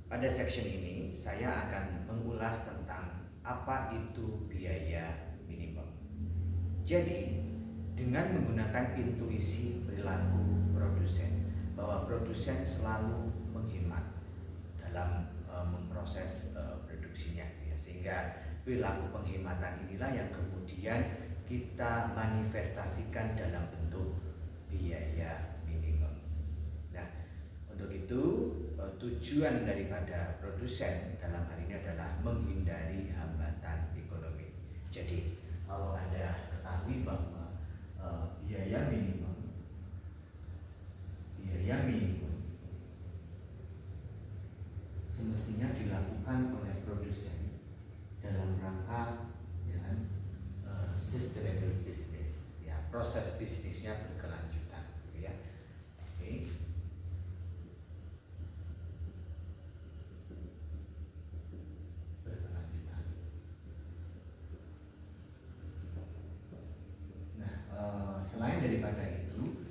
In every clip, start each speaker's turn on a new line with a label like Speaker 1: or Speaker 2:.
Speaker 1: Pada section ini saya akan mengulas tentang apa itu biaya minimum. Jadi, dengan menggunakan intuisi perilaku produsen, bahwa produsen selalu menghemat dalam memproses produksinya, ya, sehingga perilaku penghematan inilah yang kemudian kita manifestasikan dalam bentuk biaya minimum. Nah, untuk itu tujuan daripada produsen dalam hal ini adalah menghindari hambatan ekonomi. Jadi kalau Anda ketahui bahwa biaya minimum semestinya dilakukan oleh produsen dalam rangka sustainable business, ya, proses bisnisnya berkelanjutan, gitu ya. Oke. Berkelanjutan. Nah, selain daripada itu,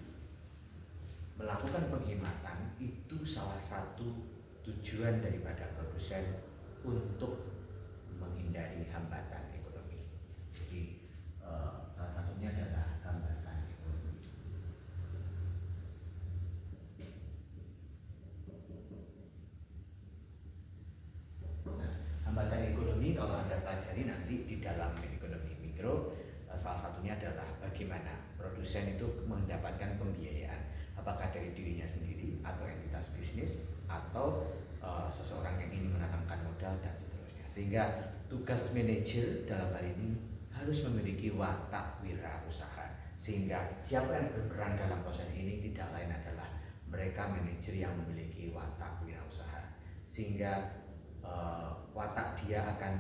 Speaker 1: melakukan penghematan itu salah satu tujuan daripada produsen untuk menghindari hambatan ekonomi. Jadi salah satunya adalah hambatan ekonomi. Nah, hambatan ekonomi kalau Anda pelajari nanti di dalam ekonomi mikro, salah satunya adalah bagaimana produsen itu mendapatkan pembiayaan, apakah dari dirinya sendiri atau entitas bisnis atau seseorang yang ingin menanamkan modal dan seterusnya. Sehingga tugas manajer dalam hal ini harus memiliki watak wirausaha, sehingga siapa yang berperan dalam proses ini tidak lain adalah mereka manajer yang memiliki watak wirausaha, sehingga watak dia akan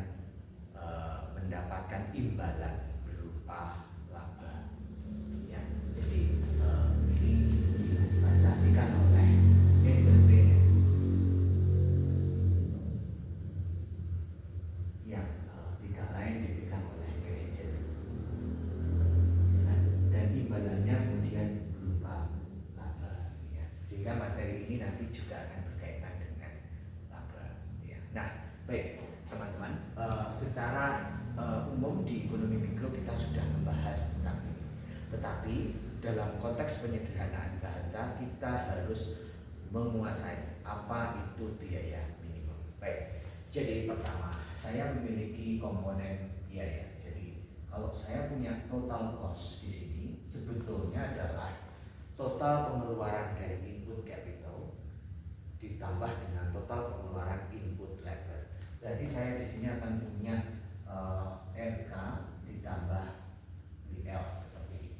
Speaker 1: mendapatkan imbalan berupa laba, ya. Jadi ini dimanifestasikan oleh entrepreneur yang tidak lain dipegang oleh manajer, ya, dan imbalannya kemudian berupa laba, ya. Sehingga materi ini nanti juga akan berkaitan dengan laba, ya. Nah, baik teman-teman, secara umum di ekonomi mikro kita sudah membahas tentang ini, tetapi dalam konteks penyederhanaan bahasa kita harus menguasai apa itu biaya minimum. Baik, jadi pertama saya memiliki komponen biaya. Jadi kalau saya punya total cost di sini sebetulnya adalah total pengeluaran dari input capital ditambah dengan total pengeluaran input labor. Berarti saya di sini akan punya RK ditambah BL seperti ini.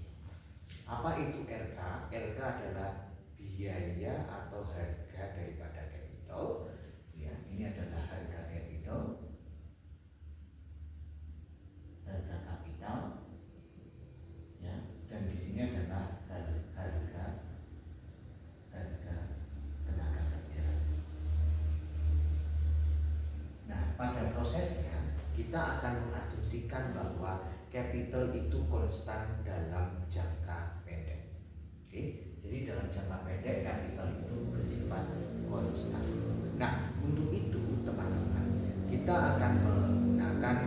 Speaker 1: Apa itu RK? RK adalah biaya atau harga daripada capital. Ya, ini adalah harga capital, harga kapital. Ya, dan di sini adalah harga tenaga kerja. Nah, pada prosesnya kita akan mengasumsikan bahwa capital itu konstan dalam jangka pendek. Oke, jadi dalam jangka pendek capital itu bersifat konstan. Nah, untuk itu teman-teman, kita akan menggunakan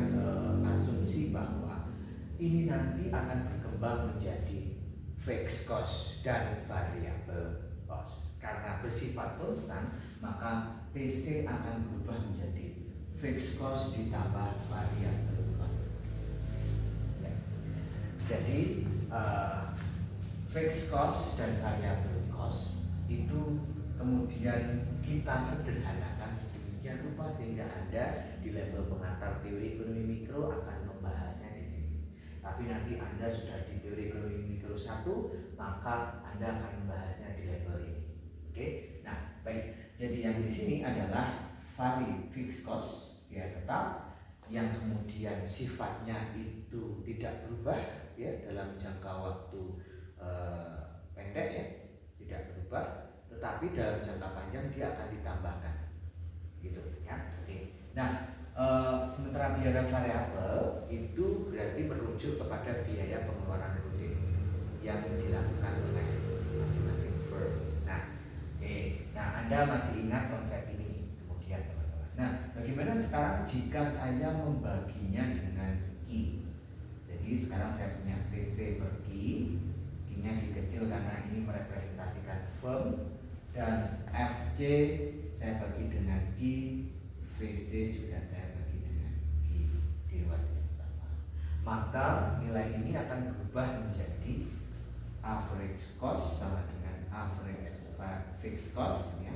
Speaker 1: asumsi bahwa ini nanti akan berkembang menjadi fixed cost dan variable cost. Karena bersifat konstan, maka PC akan berubah menjadi fixed cost ditambah variable cost. Ya. Jadi fixed cost dan variable cost itu kemudian kita sederhanakan sedemikian rupa sehingga Anda di level pengantar teori ekonomi mikro akan membahasnya di sini. Tapi nanti Anda sudah di teori ekonomi mikro 1, maka Anda akan membahasnya di level ini. Oke? Nah, baik. Jadi yang di sini adalah fixed cost, ya, tetap, yang kemudian sifatnya itu tidak berubah, ya, dalam jangka waktu pendek, ya, tidak berubah, tetapi dalam jangka panjang dia akan ditambahkan, gitu, ya. Oke. Nah, sementara biaya variabel itu berarti merujuk kepada biaya pengeluaran rutin yang dilakukan oleh masing-masing firm. Nah, Anda masih ingat konsep ini, kemudian Nah, bagaimana sekarang jika saya membaginya dengan Q? Jadi sekarang saya punya TC per Q, Q-nya Q kecil karena ini merepresentasikan firm, dan FC saya bagi dengan Q, VC juga saya bagi dengan Q di ruas yang sama. Maka nilai ini akan berubah menjadi average cost sama dengan average fixed cost, ya,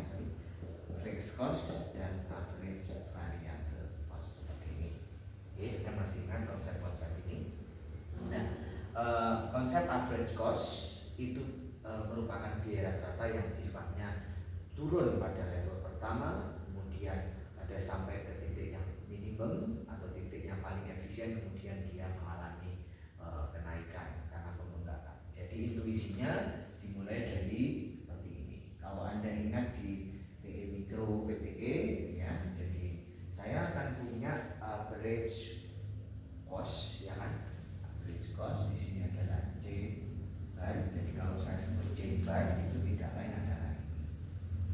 Speaker 1: fixed cost dan average variable cost seperti ini. Oke, kita masih ingat konsep-konsep ini. Nah, konsep average cost itu merupakan biaya rata-rata yang sifatnya turun pada level pertama, kemudian ada sampai ke titik yang minimum atau titik yang paling efisien, kemudian dia mengalami kenaikan karena pembengkakan. Jadi intuisinya dimulai dari seperti ini. Kalau Anda ingat di PE Mikro PPE, ya, jadi saya akan punya average cost, ya kan? Average cost di sini adalah C bar. Jadi kalau saya sebut C bar itu tidak lain adalah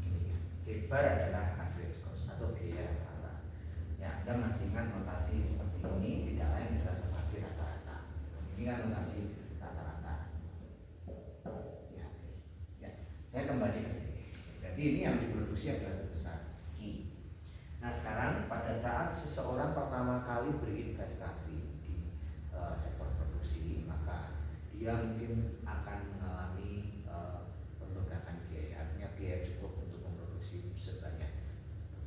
Speaker 1: ini ya. C bar adalah average cost atau biaya rata-rata. Ya, Anda masih ingat notasi seperti ini, tidak lain adalah notasi rata-rata. Ini kan notasi rata-rata. Ya, ya. Saya kembali ke sini. Jadi ini yang diproduksi adalah sebesar Q. Nah, sekarang pada saat seseorang pertama kali berinvestasi di sektor produksi, maka dia mungkin akan mengalami pembengkakan biaya. Artinya biaya cukup untuk memproduksi sebanyak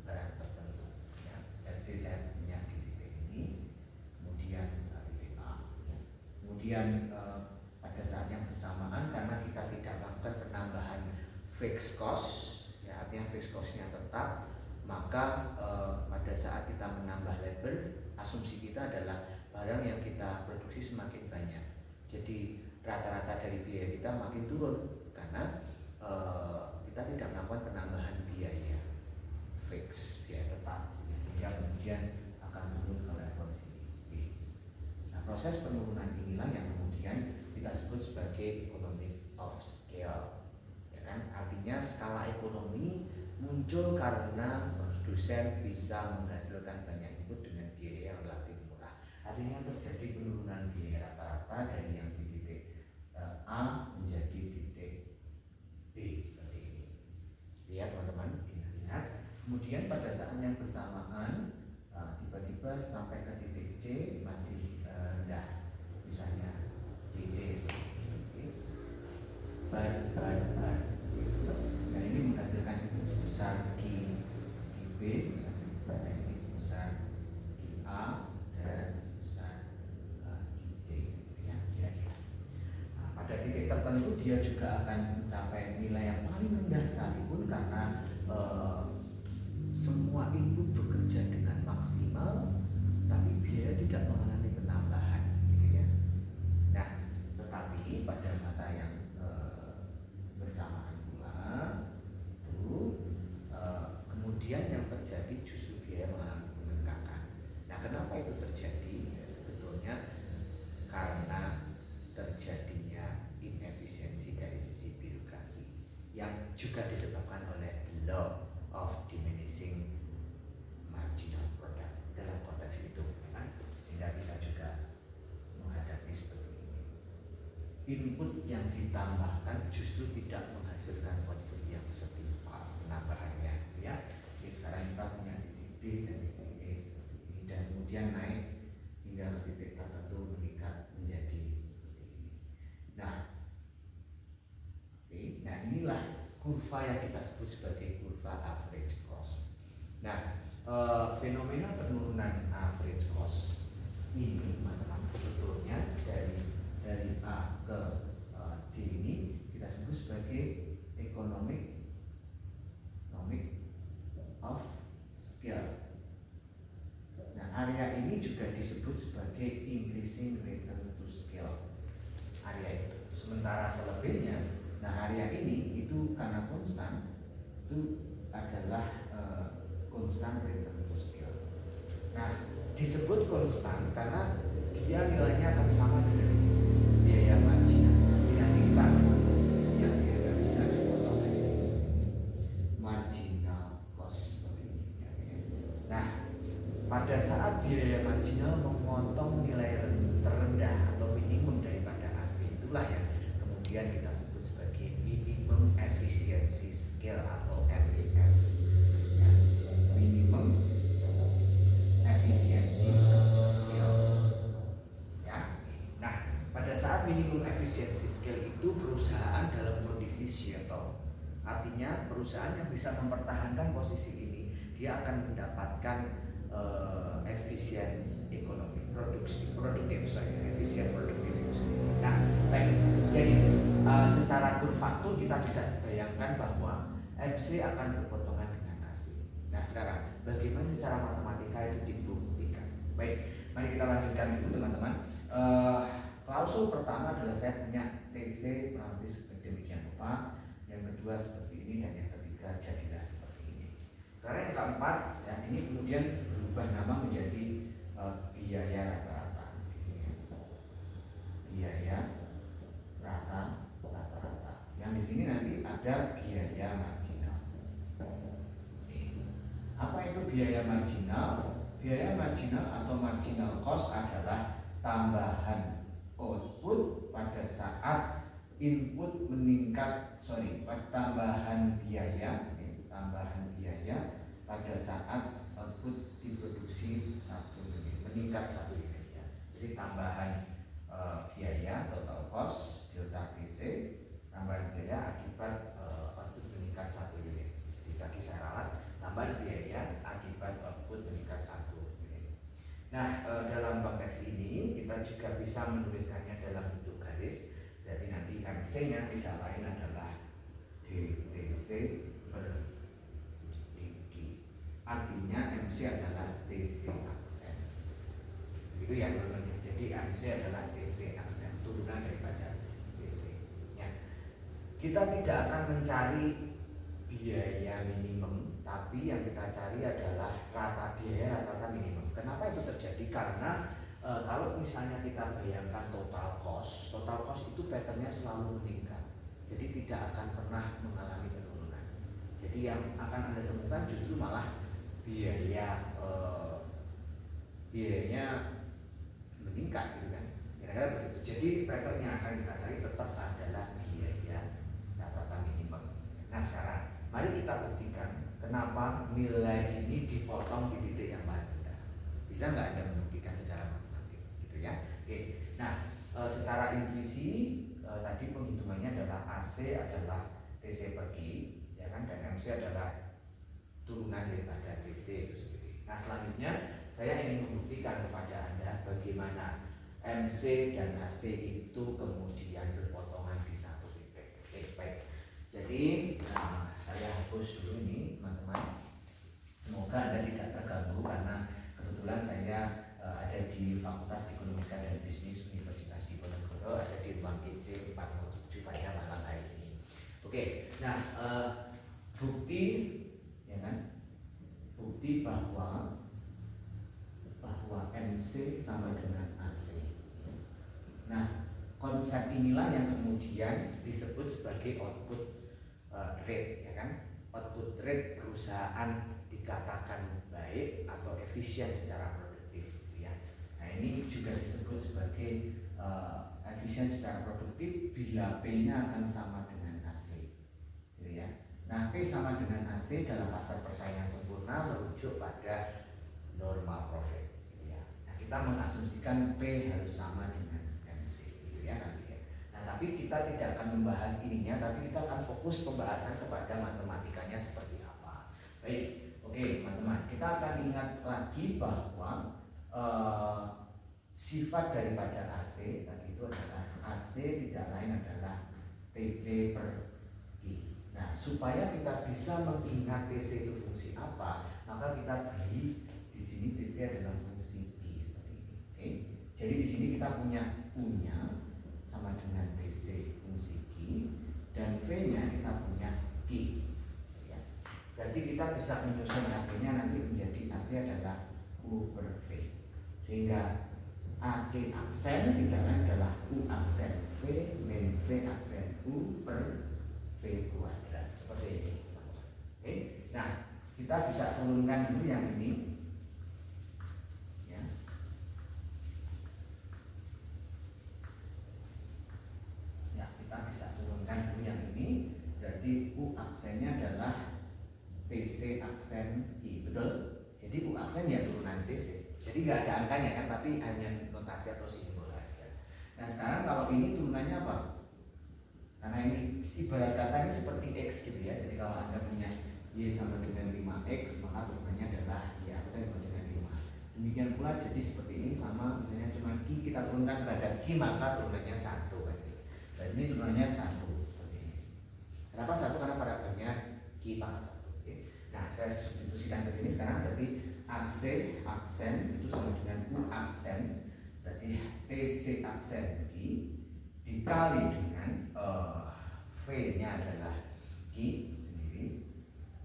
Speaker 1: barang tertentu. Ya. Dan saya punya di titik ini, kemudian titik A. Ya. Kemudian pada saat yang bersamaan, karena kita tidak melakukan penambahan fixed cost, ya, artinya fixed costnya tetap, maka pada saat kita menambah labor, asumsi kita adalah barang yang kita produksi semakin banyak. Jadi rata-rata dari biaya kita makin turun karena kita tidak melakukan penambahan biaya fix, biaya tetap, ya, sehingga kemudian akan turun ke level sini. Nah, proses penurunan inilah yang kemudian kita sebut sebagai economic of scale, ya kan? Artinya skala ekonomi muncul karena produsen bisa menghasilkan banyak input dengan biaya yang relatif murah. Artinya terjadi penurunan biaya rata-rata dari yang di titik A menjadi titik B seperti ini. Lihat teman-teman, lihat. Kemudian pada saat yang bersamaan tiba-tiba sampai ke titik C masih rendah, misalnya CC, bar. Dan ini menghasilkan input sebesar Q B, misalnya ini sebesar Q A dan sebesar Q C, ya, kira-kira. Nah, pada titik tertentu dia juga akan mencapai nilai yang paling rendah sekalipun karena semua input bekerja dengan maksimal, tapi biaya tidak mengalami penambahan, gitu ya. Nah, tetapi pada masa yang bersamaan pula itu kemudian yang terjadi justru biaya mengalami pembengkakan. Nah, kenapa itu terjadi? Ya, sebetulnya karena terjadinya inefisiensi dari sisi birokrasi yang juga disebabkan oleh law of diminishing marginal product dalam konteks itu, kan? Sehingga kita juga menghadapi seperti ini. Input yang ditambahkan justru tidak menghasilkan output yang setimpal penambahannya, ya. Jadi sekarang kita punya titik B dan titik E seperti ini, dan kemudian naik hingga ke titik tertentu meningkat menjadi seperti ini. Nah, nah inilah kurva yang kita sebut sebagai kurva average cost. Nah, fenomena penurunan average cost ini, teman-teman, sebetulnya dari A ke D ini kita sebut sebagai economic of scale. Nah, area ini juga disebut sebagai increasing return to scale. Area itu. Sementara selebihnya, nah area ini itu karena konstan, itu adalah konstan return to scale. Nah, disebut konstan karena dia nilainya akan sama dengan biaya marginal. Yang kita yang biaya marginal dipotong dari sini, marginal cost seperti ini. Nah, pada saat biaya marginal memotong nilai terendah atau minimum daripada AC, itulah yang kemudian kita sebut sebagai minimum efficiency scale atau MES. Ya, minimum efficiency scale. Ya. Nah, pada saat minimum efficiency scale itu perusahaan dalam kondisi shuttle. Artinya perusahaan yang bisa mempertahankan posisi ini, dia akan mendapatkan efisiensi ekonomi, efisien produktif itu sendiri. Nah, baik, jadi secara kurvatur kita bisa bayangkan bahwa MC akan berpotongan dengan AC. Nah, sekarang bagaimana secara matematika itu dibuktikan? Baik, mari kita lanjutkan dulu teman-teman. Klausul pertama adalah saya punya TC kurang lebih seperti demikian rupa, yang kedua seperti ini, dan yang ketiga jadilah seperti ini. Sekarang yang keempat, ya, ini kemudian berubah nama menjadi biaya rata-rata di sini. Biaya rata-rata. Yang di sini nanti ada biaya marginal. Apa itu biaya marginal? Biaya marginal atau marginal cost adalah tambahan output pada saat input meningkat, tambahan biaya pada saat output diproduksi 1 unit, meningkat 1 unit ya. Jadi tambahan biaya total cost delta TC, tambahan biaya akibat output meningkat 1 unit. Jadi tadi saya ralat tambahan biaya akibat output meningkat 1 unit. Nah, dalam konteks ini kita juga bisa menuliskannya dalam bentuk garis. Jadi nanti MC-nya tidak lain adalah DTC per DG. Artinya MC adalah TC aksen. Itu ya teman-teman. Jadi MC adalah TC aksen, turunan daripada TC. Ya. Kita tidak akan mencari biaya minimum, tapi yang kita cari adalah biaya rata-rata minimum. Kenapa itu terjadi? Karena kalau misalnya kita bayangkan total cost itu patternnya selalu meningkat. Jadi tidak akan pernah mengalami penurunan. Jadi yang akan Anda temukan justru malah biayanya meningkat gitu kan. Kira-kira begitu. Jadi patternnya akan kita cari tetap adalah biaya rata-rata minimum. Nah, sekarang mari kita buktikan kenapa nilai ini dipotong di titik yang paling rendah. Bisa nggak Anda membuktikan secara matematik gitu ya? Oke. Nah, secara intuisi tadi penghitungannya adalah AC adalah TC per G, ya kan, dan MC adalah turunan daripada TC itu sendiri. Nah, selanjutnya saya ingin membuktikan kepada Anda bagaimana MC dan AC itu kemudian berpotongan di satu titik. Oke, baik. Jadi saya hapus dulu ini teman-teman. Semoga Anda tidak terganggu karena kebetulan saya ada di Fakultas Ekonomika dan Bisnis Universitas Diponegoro, ada di ruang EC 407 pada malam hari ini. Oke, nah bukti ya kan, bukti bahwa MC sama dengan AC. Nah, konsep inilah yang kemudian disebut sebagai output rate, ya kan? Output rate perusahaan dikatakan baik atau efisien secara produktif, ya. Nah, ini juga disebut sebagai efisien secara produktif bila P-nya akan sama dengan AC, gitu ya. Nah, P sama dengan AC dalam pasar persaingan sempurna merujuk pada normal profit, gitu ya. Nah, kita mengasumsikan P harus sama dengan MC, gitu ya nanti ya. Nah, tapi kita tidak akan membahas ininya, tapi kita akan fokus pembahasan kepada matematikanya seperti apa. Baik, oke teman-teman, kita akan ingat lagi bahwa sifat daripada AC tadi itu adalah AC tidak lain adalah TC per G. Nah, supaya kita bisa mengingat TC itu fungsi apa, maka kita beri di sini TC adalah fungsi G seperti ini. Oke. Jadi di sini kita punya sama dengan TC fungsi G, dan V-nya kita punya G. Ya. Berarti kita bisa menyusun AC-nya nanti menjadi AC adalah U per V. Sehingga AC aksen tidak lain adalah U aksen V min V aksen U per V kuadrat, seperti ini. Oke. Nah, kita bisa turunkan dulu yang ini. TC aksen I, betul? Jadi U aksen ya turunan TC. Jadi nggak ada angkanya kan, tapi hanya notasi atau simbol aja. Nah sekarang kalau ini turunannya apa? Karena ini ibarat kata ini seperti X gitu ya. Jadi kalau Anda punya Y sama dengan 5X, maka turunannya adalah Y aksen sama dengan 5. Demikian pula jadi seperti ini sama, misalnya cuma Q kita turunkan terhadap Q, maka turunannya 1 kan. Dan ini turunannya 1 seperti ini. Kenapa 1? Karena variabelnya Q pangkat 1. Nah saya substitusikan ke sini sekarang, berarti AC aksen itu sama dengan U aksen, berarti TC aksen Q dikali dengan V nya adalah Q sendiri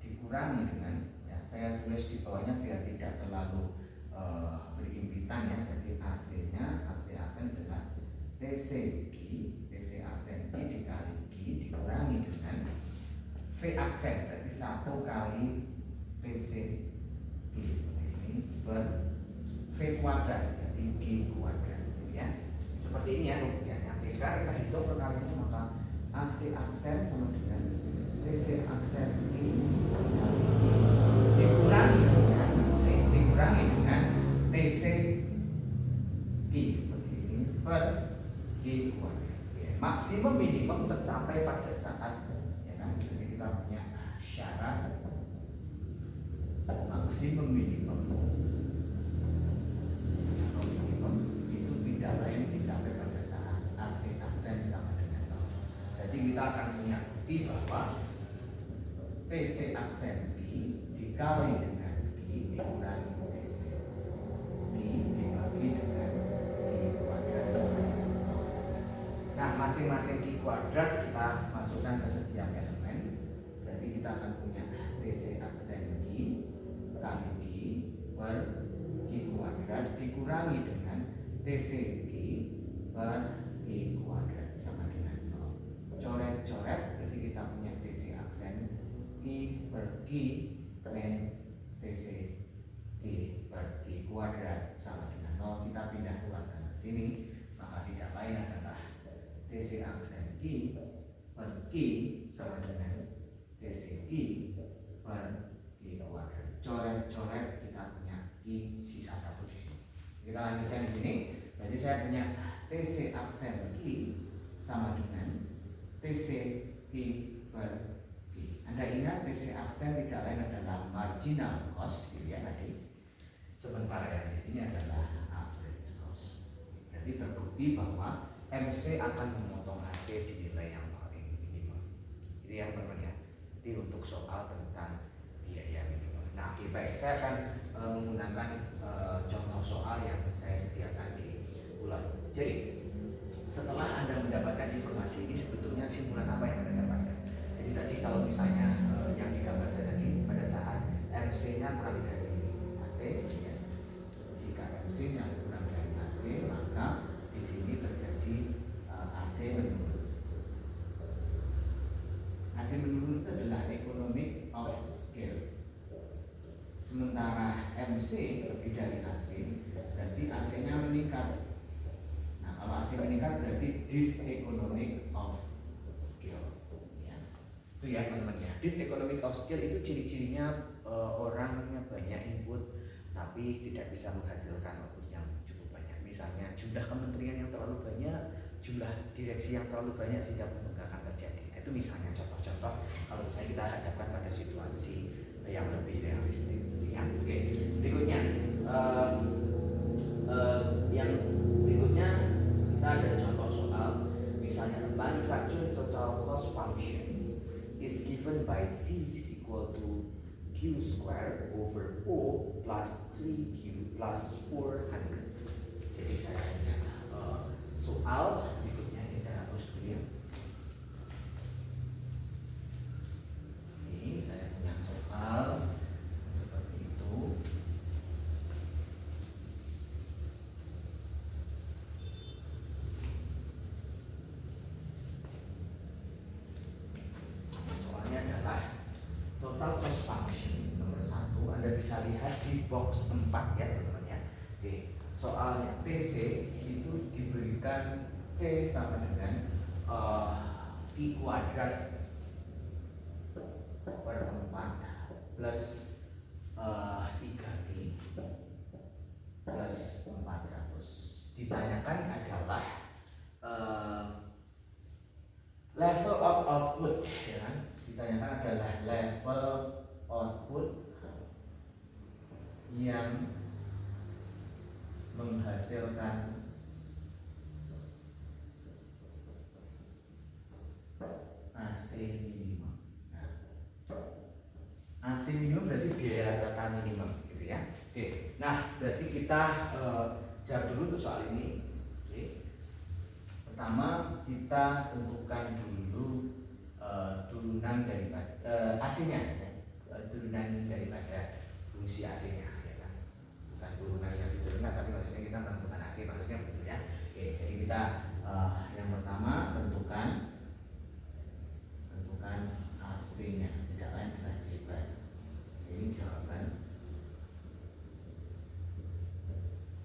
Speaker 1: dikurangi dengan, ya saya tulis di bawahnya biar tidak terlalu berimpitan ya, berarti AC nya AC aksen adalah TC Q, TC aksen Q dikali Q dikurangi dengan V aksen, berarti 1 kali TC Q seperti ini per V kuadrat, berarti Q kuadrat ya. Seperti ini ya pembuktiannya. Oke, sekarang kita hitung perkaliannya, maka AC aksen sama dengan TC aksen Q dikali Q dikurangi dengan TC Q seperti ini per Q kuadrat. Maksimum minimum tercapai pada saat ya kan. Jadi kita punya syarat maksimum minimum atau minimum itu tidak lain dicapai pada saat AC aksen sama dengan 0. Jadi kita akan punya bukti bahwa TC aksen Q dikali dengan Q dikurangi TC Q dibagi dengan Q kuadrat sama dengan 0. Nah masing-masing Q kuadrat kita masukkan ke setiap elemen, berarti kita akan punya TC aksen Q kali Q per Q kuadrat dikurangi dengan TC Q per Q kuadrat sama dengan 0. Coret-coret, berarti kita punya TC aksen Q per Q dan TC Q per Q kuadrat sama dengan 0. Kita pindah ruaskan ke sini, maka tidak lain adalah TC aksen Q per Q sama dengan TC Q per Q kuadrat. Coret-coret kita punya Q sisa 1 di sini. Kita lanjutkan di sini. Berarti saya punya TC aksen Q sama dengan TC Q per Q. Anda ingat TC aksen tidak lain adalah marginal cost gitu ya tadi. Sementara yang di sini adalah average cost. Jadi terbukti bahwa MC akan memotong AC di nilai yang paling minimum. Itu yang pertama ya. Jadi untuk soal tentang biaya minimum. Nah, baik, saya akan menggunakan contoh soal yang saya sediakan di bulan. Jadi setelah Anda mendapatkan informasi ini, sebetulnya simulan apa yang Anda dapatkan? Jadi tadi kalau misalnya yang digambar saya tadi pada saat MC-nya kurang dari AC, ya. Jika MC-nya kurang dari AC, maka di sini terjadi AC menurun. AC menurun itu adalah economic of scale. Sementara MC lebih dari AC, berarti AC-nya meningkat. Nah, kalau AC meningkat berarti diseconomic of scale. Ya. Itu ya teman-teman ya. Diseconomic of scale itu ciri-cirinya orangnya banyak input tapi tidak bisa menghasilkan output yang cukup banyak. Misalnya jumlah kementerian yang terlalu banyak, jumlah direksi yang terlalu banyak sehingga pembengkakan terjadi. Itu misalnya contoh-contoh kalau misalnya kita hadapkan pada situasi yang lebih realistik ya. Oke, berikutnya yang berikutnya kita ada contoh soal misalnya a manufacturing total cost functions is given by C is equal to Q square over O plus 3Q plus 400. Jadi saya punya soal berikutnya, ini saya hapus dulu ya. Ini saya punya soal seperti itu. Soalnya adalah total cost function nomor 1. Anda bisa lihat di box 4 ya teman-teman ya. Oke, soalnya TC itu diberikan C sama dengan Q kuadrat per 4 plus 3G plus 400. Ditanyakan adalah level of output, ya kan? Ditanyakan adalah level output yang menghasilkan AC minimum. Nah, AC minimum berarti biaya rata minimum, gitu ya. Oke, nah berarti kita jawab dulu untuk soal ini. Oke. Pertama kita tentukan dulu turunan daripada AC-nya, ya. Turunan daripada fungsi AC-nya, ya kan? Bukan turunan yang diturunkan, tapi maksudnya kita menentukan AC, maksudnya begitu ya. Oke, jadi kita yang pertama tentukan AC-nya, tidak lain adalah J bar. Ini jawaban.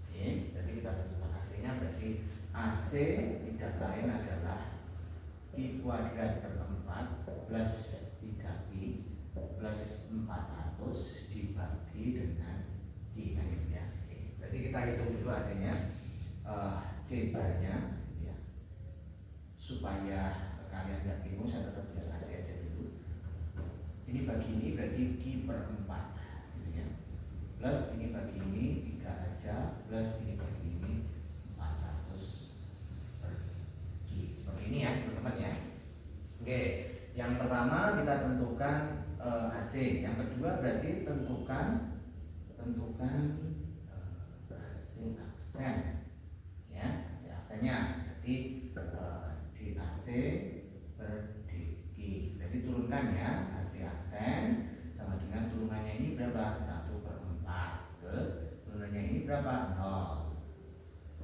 Speaker 1: Oke, jadi kita tentukan AC-nya, berarti AC tidak lain adalah Q kuadrat per 4 plus 3Q plus 400 dibagi dengan Q, kan gitu ya. Oke, berarti kita hitung dulu AC-nya, J bar-nya, ya. Supaya kalian nggak bingung, saya tetap tulis AC aja dulu. Ini bagi ini berarti Q per 4, gitu ya. Plus ini bagi ini 3 aja, plus ini bagi ini 400 per Q. Seperti ini ya teman-teman ya. Oke, yang pertama kita tentukan AC. Yang kedua berarti tentukan AC aksen, ya, AC aksennya. Berarti dAC per dQ. Berarti turunkan ya, AC aksen sama dengan turunannya ini berapa? 1/4. Turunannya ini berapa? 0.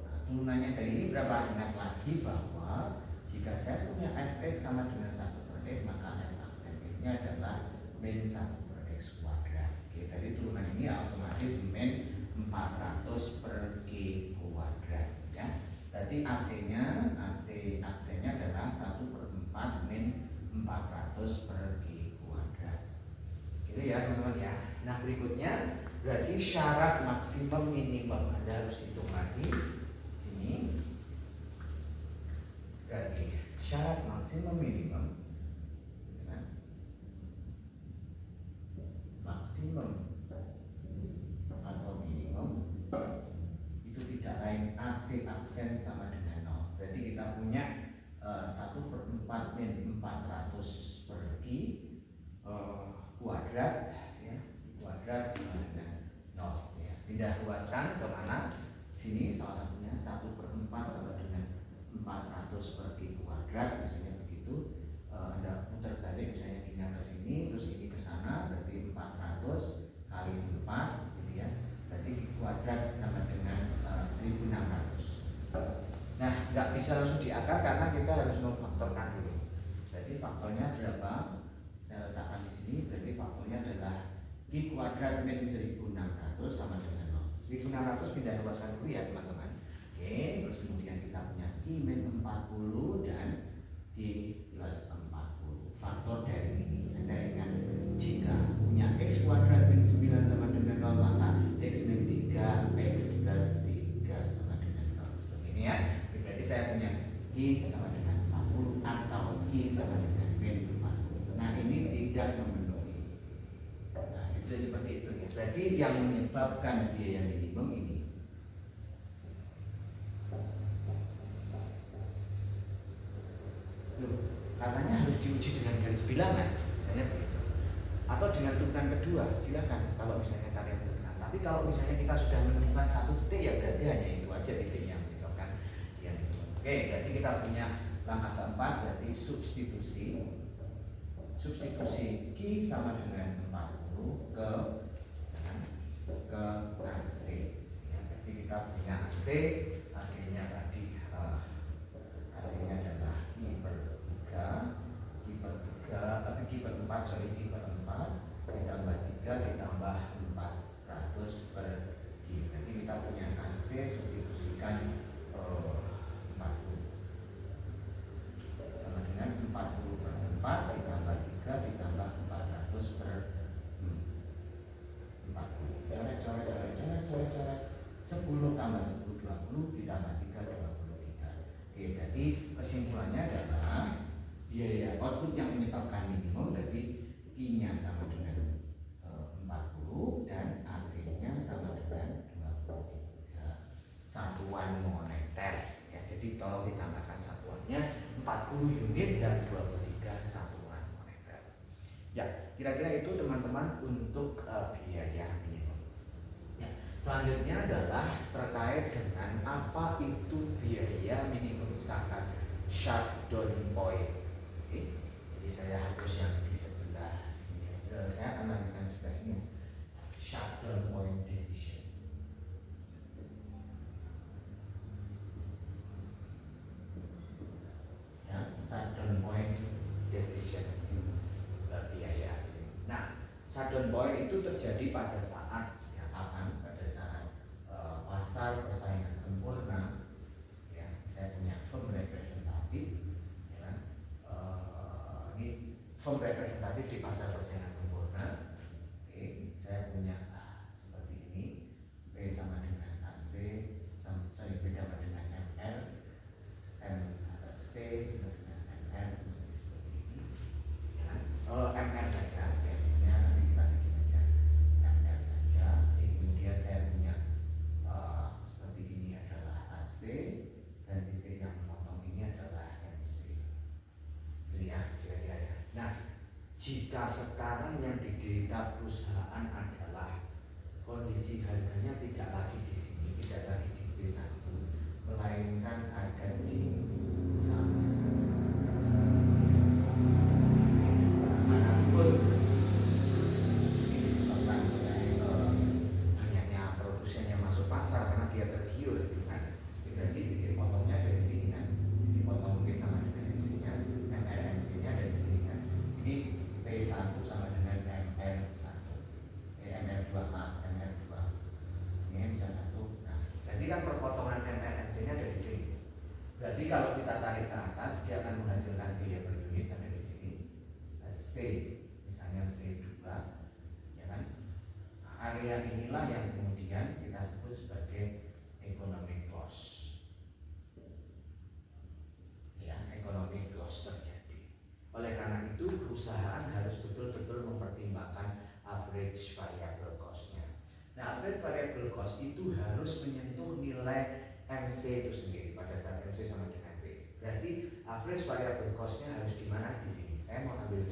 Speaker 1: Nah, turunannya dari ini berapa? Ingat lagi bahwa jika saya punya Fx sama dengan 1/x, maka F aksen ini adalah min 1/x kuadrat. Oke, dari turunan ini otomatis min 400 per Q kuadrat, ya. Berarti AC aksennya adalah 1/4 min 400 per Q kuadrat. Gitu ya teman-teman ya. Nah berikutnya berarti syarat maksimum minimum, Anda harus hitung lagi sini. Berarti syarat maksimum minimum, ya, maksimum atau minimum itu tidak lain AC aksen sama dengan 0. Berarti kita punya 1/4 min 400 per Q kuadrat, ya, kuadrat sama dengan 0, ya. Pindah luaskan ke mana? Sini salah satunya 1/4 sama dengan 400 per Q kuadrat, misalnya begitu. Anda putar balik, misalnya pindah ke sini, terus ini ke sana, berarti 400 kali 4, gitu ya. Berarti Q kuadrat sama dengan 1600. Nah, nggak bisa langsung diakar karena kita harus memfaktorkan dulu. Berarti faktornya berapa? Saya letakkan di sini. Berarti faktornya adalah Q kuadrat min 1600 sama dengan 0. 1600 pindah luaskan dulu ya teman-teman. Oke, terus kemudian kita punya Q min 40 dan Q plus 40. Faktor dari ini, Anda ingat, jika punya X kuadrat min 9 sama dengan 0, maka X min 3, X plus 3 sama dengan 0. Seperti ini ya. Berarti saya punya Q sama dengan 40 atau Q sama dengan min 40. Nah ini tidak memenuhi. Nah itu seperti itu ya. Berarti yang menyebabkan biaya minimum ini. Loh, katanya harus diuji dengan garis bilangan, misalnya begitu. Atau dengan turunan kedua, silakan kalau misalnya kalian tentukan. Tapi kalau misalnya kita sudah menemukan satu titik, ya berarti hanya itu aja titiknya, gitu kan? Ya, gitu. Oke, berarti kita punya langkah keempat, berarti substitusi Q sama dengan 40 ke AC. Ya, berarti kita punya AC, AC-nya tadi AC-nya adalah Q per 4 ditambah 3 ditambah 400 per Q. Nanti kita punya AC, substitusikan 40 sama dengan 40 per 4 ditambah 3 ditambah 400 per biaya output yang menyebabkan minimum, berarti I-nya sama dengan 40 dan AC-nya sama dengan 23 satuan moneter ya. Jadi tolong ditambahkan satuannya 40 unit dan 23 satuan moneter. Ya, kira-kira itu teman-teman untuk biaya minimum. Ya, selanjutnya adalah terkait dengan apa itu biaya minimum zakat shutdown point. Oke, jadi saya hapus yang di sebelah sini aja. Saya akan lanjutkan sebelah sini. Shutdown point decision. Ya, shutdown point decision itu biaya. Nah, shutdown point itu terjadi pada saat ya kapan? Pada saat pasar persaingan sempurna. Ya, saya punya firm representatif. Ini firm representatif di pasar persaingan sempurna. Oke, saya punya seperti ini. P sama dengan AC, sorry, B sama dengan ML, MC dengan ML, jadi seperti ini. Ya, ML saja, biasanya nanti kita bikin aja ML saja. Kemudian saya punya seperti ini adalah AC dan titik yang memotong ini adalah MC. Ya, kira-kira ya. Nah, jika sekarang yang diderita perusahaan adalah kondisi harganya tidak lagi di sini, tidak lagi di B1, melainkan ada di misalnya karena turun, ini disebabkan oleh banyaknya produsen yang masuk pasar karena dia tergiur, kan? Berarti titik potongnya dari sini kan, titik potong B sama dengan MC-nya. MC-nya ada di sini kan. Ini P1 sama dengan MR1. MR2 maaf, MR2. Ini bisa satu. Nah, berarti kan perpotongan MR-MC-nya ada di sini. Berarti kalau kita tarik ke atas, dia akan menghasilkan biaya per unit ada di sini. C, misalnya C2, ya kan? Nah, area inilah yang kemudian kita sebut sebagai economic loss. Ya, economic loss terjadi. Oleh karena itu, perusahaan harus betul-betul mempertimbangkan average variable cost-nya. Nah, average variable cost itu harus menyentuh nilai MC itu sendiri pada saat MC sama dengan B. Berarti average variable cost-nya harus di mana? Di sini. Saya mau ambil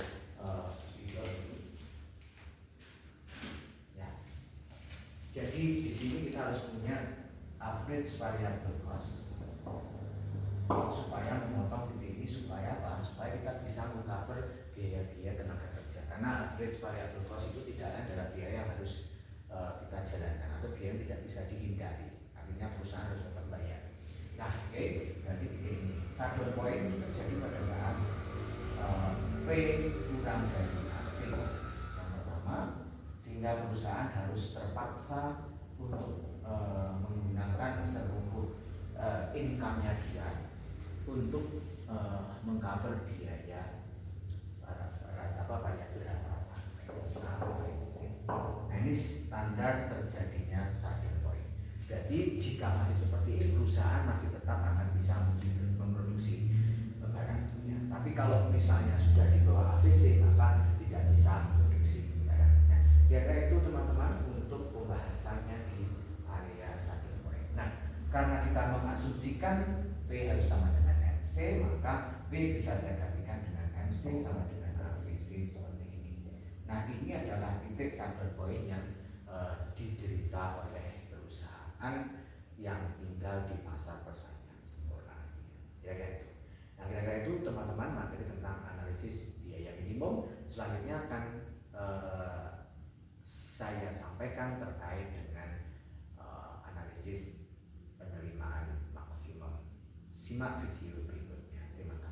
Speaker 1: video ini. Ya. Jadi di sini kita harus punya average variable cost supaya memotong titik ini supaya apa? Supaya kita bisa mengcover biaya-biaya tenaga kerja. Karena average variable cost itu tidak adalah biaya yang harus kita jalankan atau biaya yang tidak bisa dihindari. Artinya perusahaan harus tetap bayar. Nah, oke, berarti titik ini. Shutdown point terjadi pada saat P kurang dari AC yang pertama, sehingga perusahaan harus terpaksa untuk menggunakan seluruh income-nya dia untuk mengcover biaya variabel rata-rata. Nah, ini standar terjadinya shutdown point. Berarti jika masih seperti ini, perusahaan masih tetap akan bisa memproduksi barangnya. Tapi kalau misalnya sudah di bawah AVC, maka tidak bisa memproduksi barangnya. Kira-kira itu teman-teman untuk pembahasannya di area shutdown point. Nah, karena kita mengasumsikan P harus sama dengan MC, maka P bisa saya gantikan dengan MC sama dengan AVC seperti ini. Nah, ini adalah titik shutdown point yang diderita oleh perusahaan yang tinggal di pasar persaingan sempurna. Kira-kira itu. Nah, kira-kira itu teman-teman materi tentang analisis biaya minimum. Selanjutnya akan saya sampaikan terkait dengan analisis penerimaan maksimum. Simak video berikutnya. Terima kasih.